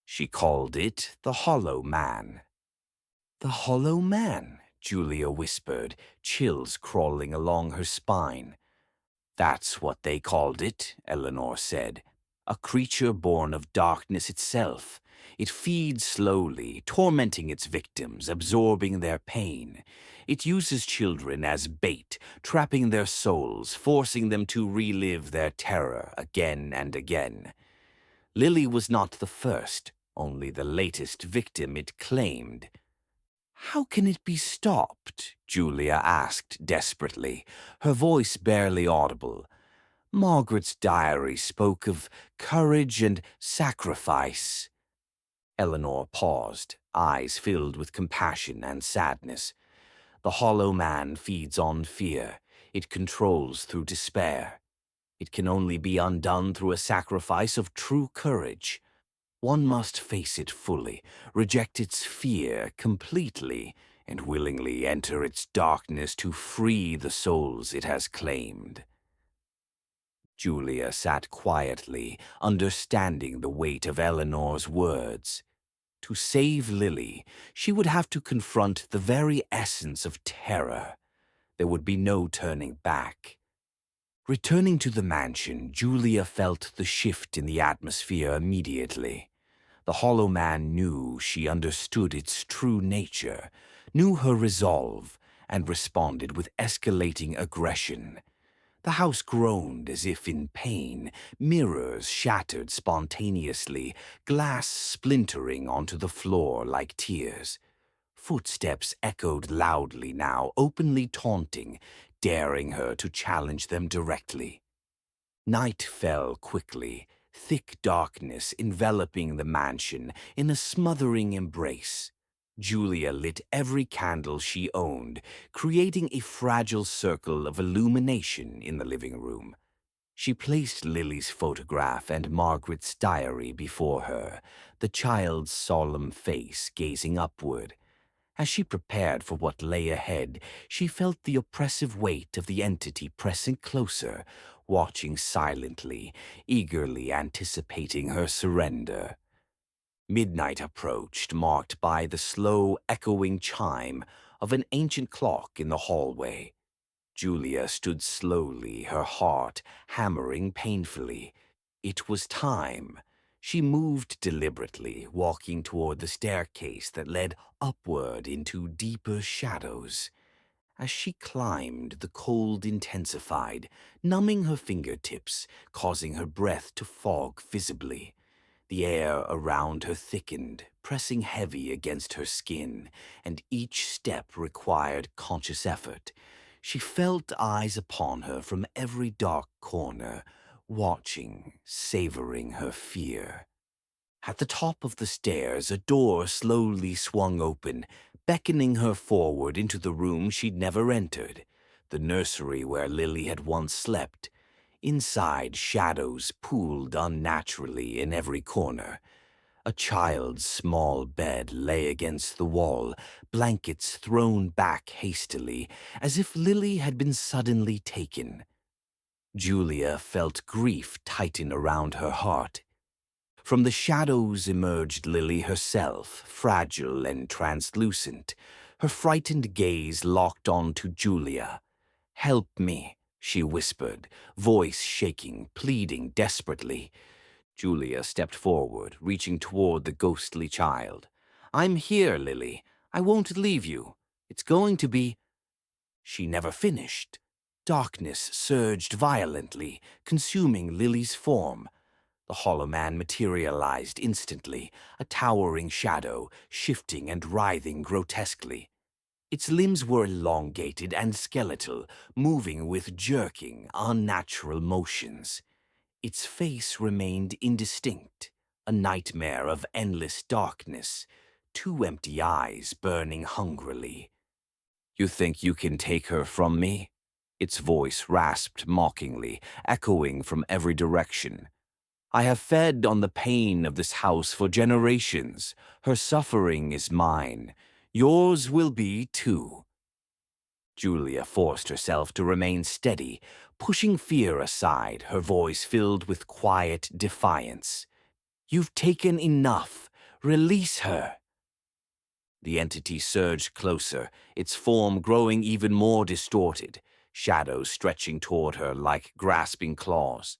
She called it the Hollow Man. "The Hollow Man," Julia whispered, chills crawling along her spine. "That's what they called it," Eleanor said. "A creature born of darkness itself. It feeds slowly, tormenting its victims, absorbing their pain. It uses children as bait, trapping their souls, forcing them to relive their terror again and again. Lily was not the first, only the latest victim it claimed." "How can it be stopped?" Julia asked desperately, her voice barely audible. "Margaret's diary spoke of courage and sacrifice." Eleanor paused, eyes filled with compassion and sadness. "The Hollow Man feeds on fear. It controls through despair. It can only be undone through a sacrifice of true courage. One must face it fully, reject its fear completely, and willingly enter its darkness to free the souls it has claimed." Julia sat quietly, understanding the weight of Eleanor's words. To save Lily, she would have to confront the very essence of terror. There would be no turning back. Returning to the mansion, Julia felt the shift in the atmosphere immediately. The Hollow Man knew she understood its true nature, knew her resolve, and responded with escalating aggression. The house groaned as if in pain, mirrors shattered spontaneously, glass splintering onto the floor like tears. Footsteps echoed loudly now, openly taunting, daring her to challenge them directly. Night fell quickly, thick darkness enveloping the mansion in a smothering embrace. Julia lit every candle she owned, creating a fragile circle of illumination in the living room. She placed Lily's photograph and Margaret's diary before her, the child's solemn face gazing upward. As she prepared for what lay ahead, she felt the oppressive weight of the entity pressing closer, watching silently, eagerly anticipating her surrender. Midnight approached, marked by the slow, echoing chime of an ancient clock in the hallway. Julia stood slowly, her heart hammering painfully. It was time. She moved deliberately, walking toward the staircase that led upward into deeper shadows. As she climbed, the cold intensified, numbing her fingertips, causing her breath to fog visibly. The air around her thickened, pressing heavy against her skin, and each step required conscious effort. She felt eyes upon her from every dark corner, watching, savoring her fear. At the top of the stairs, a door slowly swung open, beckoning her forward into the room she'd never entered, the nursery where Lily had once slept. Inside, shadows pooled unnaturally in every corner. A child's small bed lay against the wall, blankets thrown back hastily, as if Lily had been suddenly taken. Julia felt grief tighten around her heart. From the shadows emerged Lily herself, fragile and translucent, her frightened gaze locked onto Julia. "Help me," she whispered, voice shaking, pleading desperately. Julia stepped forward, reaching toward the ghostly child. "I'm here, Lily. I won't leave you. It's going to be—" She never finished. Darkness surged violently, consuming Lily's form. The hollow man materialized instantly, a towering shadow, shifting and writhing grotesquely. Its limbs were elongated and skeletal, moving with jerking, unnatural motions. Its face remained indistinct, a nightmare of endless darkness, two empty eyes burning hungrily. "You think you can take her from me?" Its voice rasped mockingly, echoing from every direction. "I have fed on the pain of this house for generations. Her suffering is mine. Yours will be too." Julia forced herself to remain steady, pushing fear aside, her voice filled with quiet defiance. "You've taken enough. Release her." The entity surged closer, its form growing even more distorted, shadows stretching toward her like grasping claws.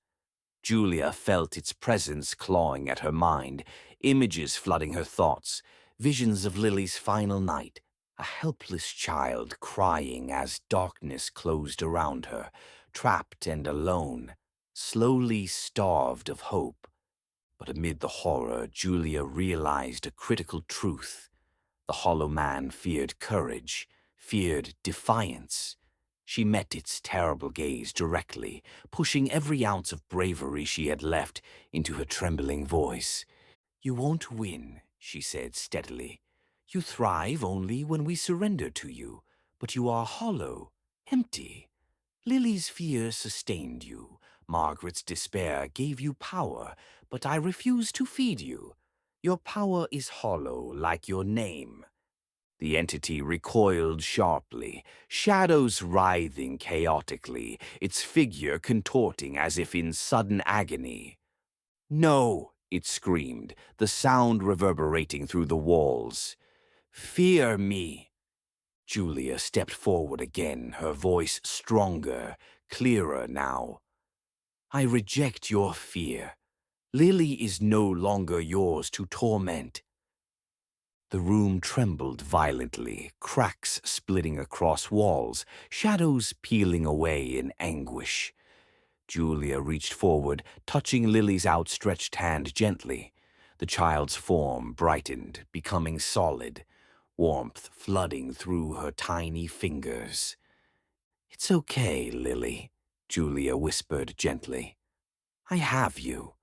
Julia felt its presence clawing at her mind, images flooding her thoughts, visions of Lily's final night, a helpless child crying as darkness closed around her, trapped and alone, slowly starved of hope. But amid the horror, Julia realized a critical truth. The hollow man feared courage, feared defiance. She met its terrible gaze directly, pushing every ounce of bravery she had left into her trembling voice. "You won't win," she said steadily. "You thrive only when we surrender to you, but you are hollow, empty. Lily's fear sustained you. Margaret's despair gave you power, but I refuse to feed you. Your power is hollow like your name." The entity recoiled sharply, shadows writhing chaotically, its figure contorting as if in sudden agony. "No!" it screamed, the sound reverberating through the walls. "Fear me!" Julia stepped forward again, her voice stronger, clearer now. "I reject your fear. Lily is no longer yours to torment." The room trembled violently, cracks splitting across walls, shadows peeling away in anguish. Julia reached forward, touching Lily's outstretched hand gently. The child's form brightened, becoming solid, warmth flooding through her tiny fingers. "It's okay, Lily," Julia whispered gently. "I have you."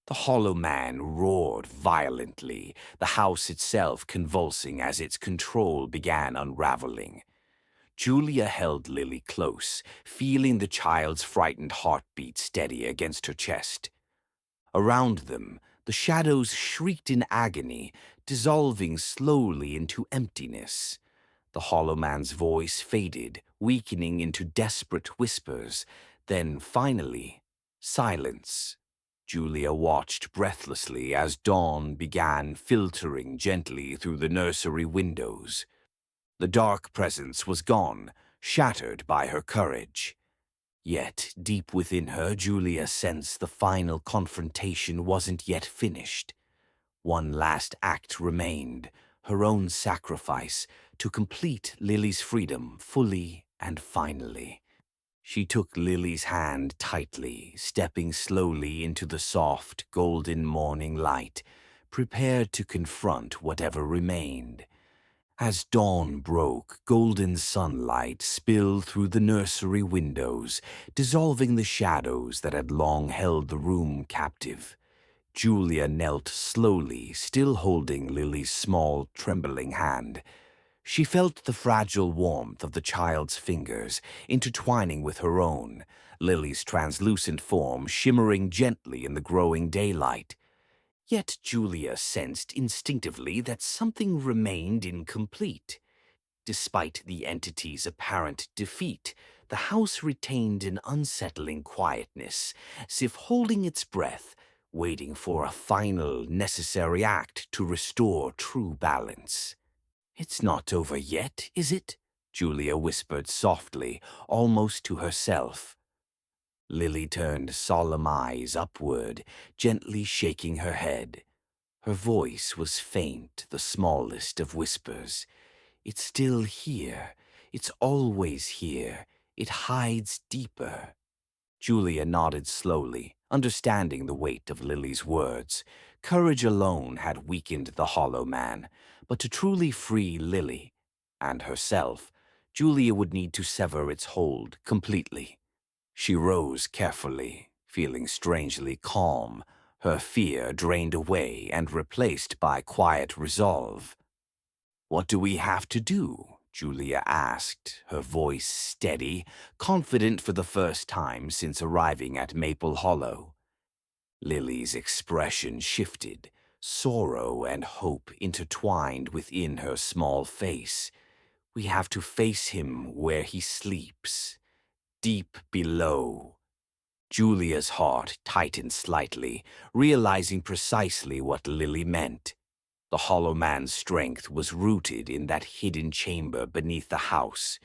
The hollow man roared violently, the house itself convulsing as its control began unraveling. Julia held Lily close, feeling the child's frightened heartbeat steady against her chest. Around them, the shadows shrieked in agony, dissolving slowly into emptiness. The hollow man's voice faded, weakening into desperate whispers. Then, finally, silence. Julia watched breathlessly as dawn began filtering gently through the nursery windows. The dark presence was gone, shattered by her courage. Yet, deep within her, Julia sensed the final confrontation wasn't yet finished. One last act remained, her own sacrifice, to complete Lily's freedom fully and finally. She took Lily's hand tightly, stepping slowly into the soft, golden morning light, prepared to confront whatever remained. As dawn broke, golden sunlight spilled through the nursery windows, dissolving the shadows that had long held the room captive. Julia knelt slowly, still holding Lily's small, trembling hand. She felt the fragile warmth of the child's fingers intertwining with her own, Lily's translucent form shimmering gently in the growing daylight. Yet Julia sensed instinctively that something remained incomplete. Despite the entity's apparent defeat, the house retained an unsettling quietness, as if holding its breath, waiting for a final, necessary act to restore true balance. "It's not over yet, is it?" Julia whispered softly, almost to herself. Lily turned solemn eyes upward, gently shaking her head. Her voice was faint, the smallest of whispers. "It's still here. It's always here. It hides deeper." Julia nodded slowly, understanding the weight of Lily's words. Courage alone had weakened the hollow man, but to truly free Lily and herself, Julia would need to sever its hold completely. She rose carefully, feeling strangely calm, her fear drained away and replaced by quiet resolve. "What do we have to do?" Julia asked, her voice steady, confident for the first time since arriving at Maple Hollow. Lily's expression shifted, sorrow and hope intertwined within her small face. "We have to face him where he sleeps, deep below." Julia's heart tightened slightly, realizing precisely what Lily meant. The hollow man's strength was rooted in that hidden chamber beneath the house,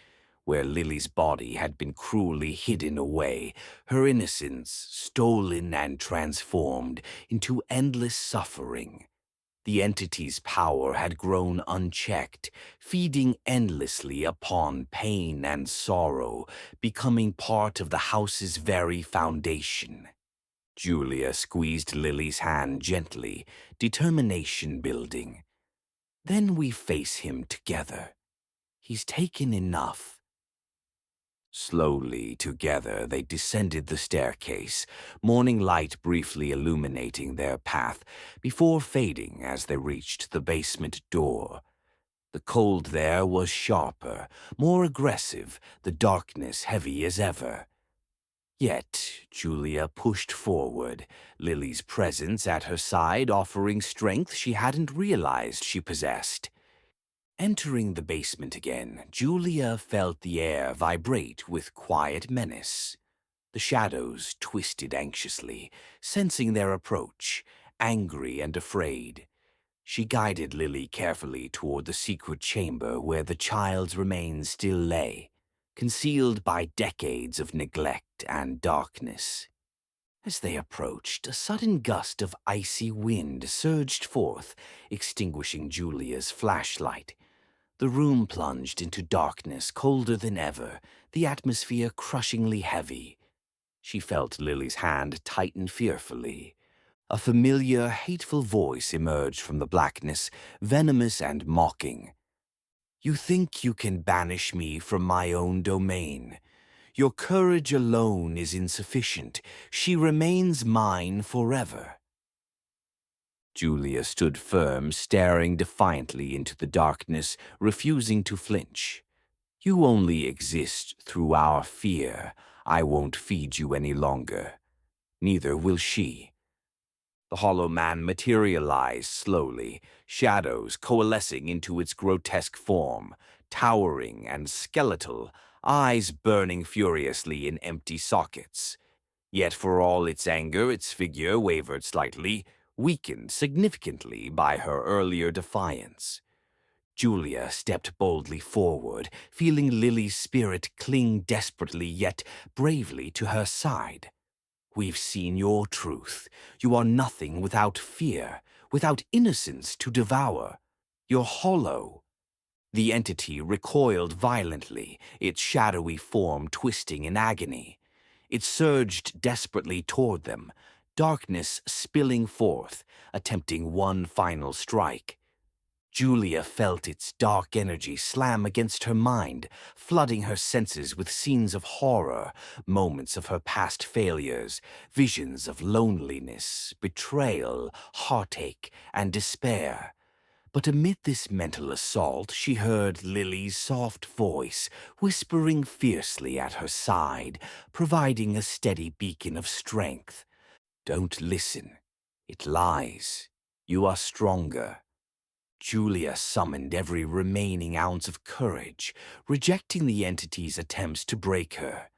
where Lily's body had been cruelly hidden away, her innocence stolen and transformed into endless suffering. The entity's power had grown unchecked, feeding endlessly upon pain and sorrow, becoming part of the house's very foundation. Julia squeezed Lily's hand gently, determination building. "Then we face him together. He's taken enough." Slowly, together, they descended the staircase, morning light briefly illuminating their path, before fading as they reached the basement door. The cold there was sharper, more aggressive, the darkness heavy as ever. Yet Julia pushed forward, Lily's presence at her side offering strength she hadn't realized she possessed. Entering the basement again, Julia felt the air vibrate with quiet menace. The shadows twisted anxiously, sensing their approach, angry and afraid. She guided Lily carefully toward the secret chamber where the child's remains still lay, concealed by decades of neglect and darkness. As they approached, a sudden gust of icy wind surged forth, extinguishing Julia's flashlight. The room plunged into darkness colder than ever, the atmosphere crushingly heavy. She felt Lily's hand tighten fearfully. A familiar, hateful voice emerged from the blackness, venomous and mocking. "You think you can banish me from my own domain. Your courage alone is insufficient. She remains mine forever." Julia stood firm, staring defiantly into the darkness, refusing to flinch. You only exist through our fear. I won't feed you any longer. Neither will she. The hollow man materialized slowly, shadows coalescing into its grotesque form, towering and skeletal, eyes burning furiously in empty sockets. Yet for all its anger, its figure wavered slightly, weakened significantly by her earlier defiance. Julia stepped boldly forward, feeling Lily's spirit cling desperately yet bravely to her side. We've seen your truth. You are nothing without fear, without innocence to devour. You're hollow. The entity recoiled violently, its shadowy form twisting in agony. It surged desperately toward them, darkness spilling forth, attempting one final strike. Julia felt its dark energy slam against her mind, flooding her senses with scenes of horror, moments of her past failures, visions of loneliness, betrayal, heartache, and despair. But amid this mental assault, she heard Lily's soft voice whispering fiercely at her side, providing a steady beacon of strength. Don't listen. It lies. You are stronger. Julia summoned every remaining ounce of courage, rejecting the entity's attempts to break her.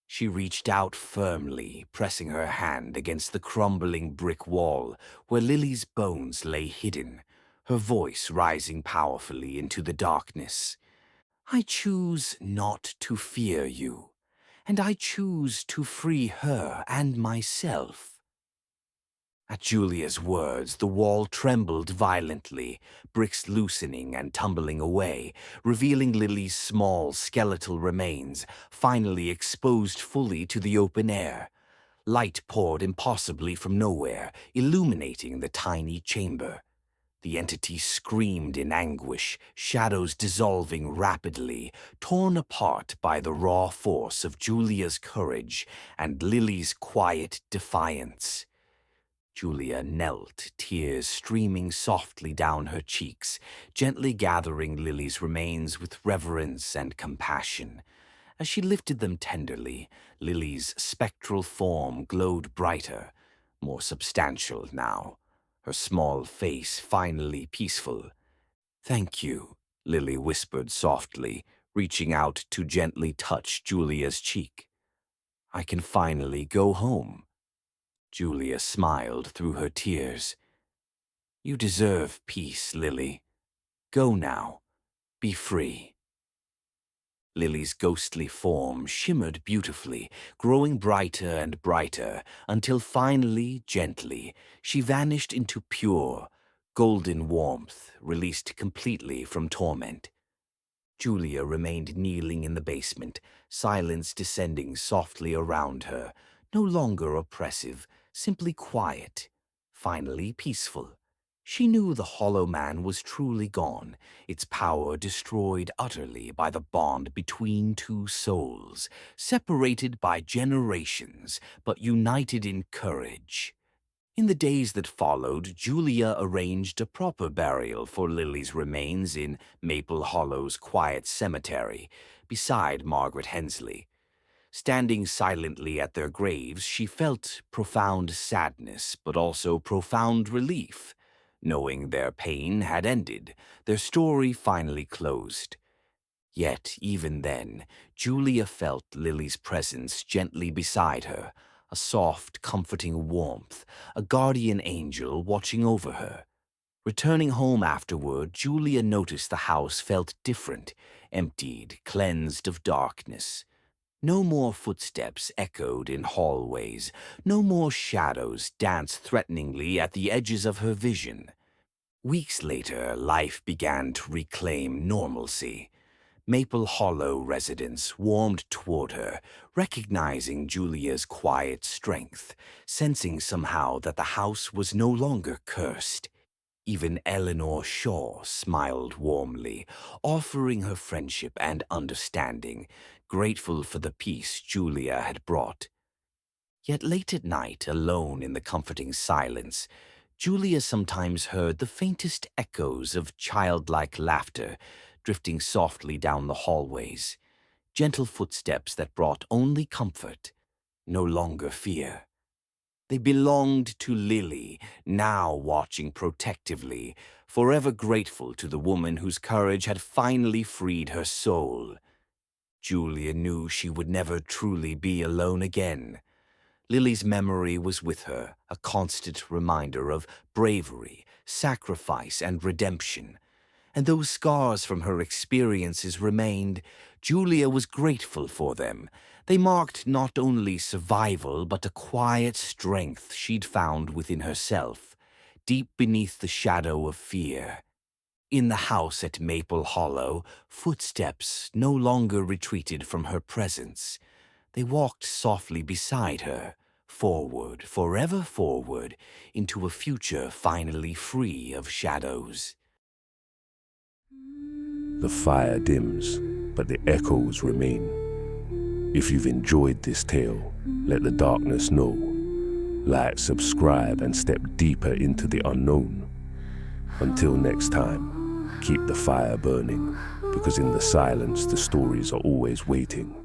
She reached out firmly, pressing her hand against the crumbling brick wall where Lily's bones lay hidden, her voice rising powerfully into the darkness. I choose not to fear you, and I choose to free her and myself. At Julia's words, the wall trembled violently, bricks loosening and tumbling away, revealing Lily's small skeletal remains, finally exposed fully to the open air. Light poured impossibly from nowhere, illuminating the tiny chamber. The entity screamed in anguish, shadows dissolving rapidly, torn apart by the raw force of Julia's courage and Lily's quiet defiance. Julia knelt, tears streaming softly down her cheeks, gently gathering Lily's remains with reverence and compassion. As she lifted them tenderly, Lily's spectral form glowed brighter, more substantial now, her small face finally peaceful. Thank you, Lily whispered softly, reaching out to gently touch Julia's cheek. I can finally go home. Julia smiled through her tears. You deserve peace, Lily. Go now. Be free. Lily's ghostly form shimmered beautifully, growing brighter and brighter, until finally, gently, she vanished into pure, golden warmth, released completely from torment. Julia remained kneeling in the basement, silence descending softly around her, no longer oppressive, simply quiet, finally peaceful. She knew the hollow man was truly gone, its power destroyed utterly by the bond between two souls, separated by generations, but united in courage. In the days that followed, Julia arranged a proper burial for Lily's remains in Maple Hollow's quiet cemetery, beside Margaret Hensley. Standing silently at their graves, she felt profound sadness, but also profound relief, knowing their pain had ended, their story finally closed. Yet, even then, Julia felt Lily's presence gently beside her, a soft, comforting warmth, a guardian angel watching over her. Returning home afterward, Julia noticed the house felt different, emptied, cleansed of darkness. No more footsteps echoed in hallways, no more shadows danced threateningly at the edges of her vision. Weeks later, life began to reclaim normalcy. Maple Hollow residents warmed toward her, recognizing Julia's quiet strength, sensing somehow that the house was no longer cursed. Even Eleanor Shaw smiled warmly, offering her friendship and understanding, grateful for the peace Julia had brought. Yet late at night, alone in the comforting silence, Julia sometimes heard the faintest echoes of childlike laughter drifting softly down the hallways, gentle footsteps that brought only comfort, no longer fear. They belonged to Lily, now watching protectively, forever grateful to the woman whose courage had finally freed her soul. Julia knew she would never truly be alone again. Lily's memory was with her, a constant reminder of bravery, sacrifice, and redemption. And those scars from her experiences remained. Julia was grateful for them. They marked not only survival, but a quiet strength she'd found within herself, deep beneath the shadow of fear. In the house at Maple Hollow, footsteps no longer retreated from her presence. They walked softly beside her, forward, forever forward, into a future finally free of shadows. The fire dims, but the echoes remain. If you've enjoyed this tale, let the darkness know. Like, subscribe, and step deeper into the unknown. Until next time, keep the fire burning, because in the silence the stories are always waiting.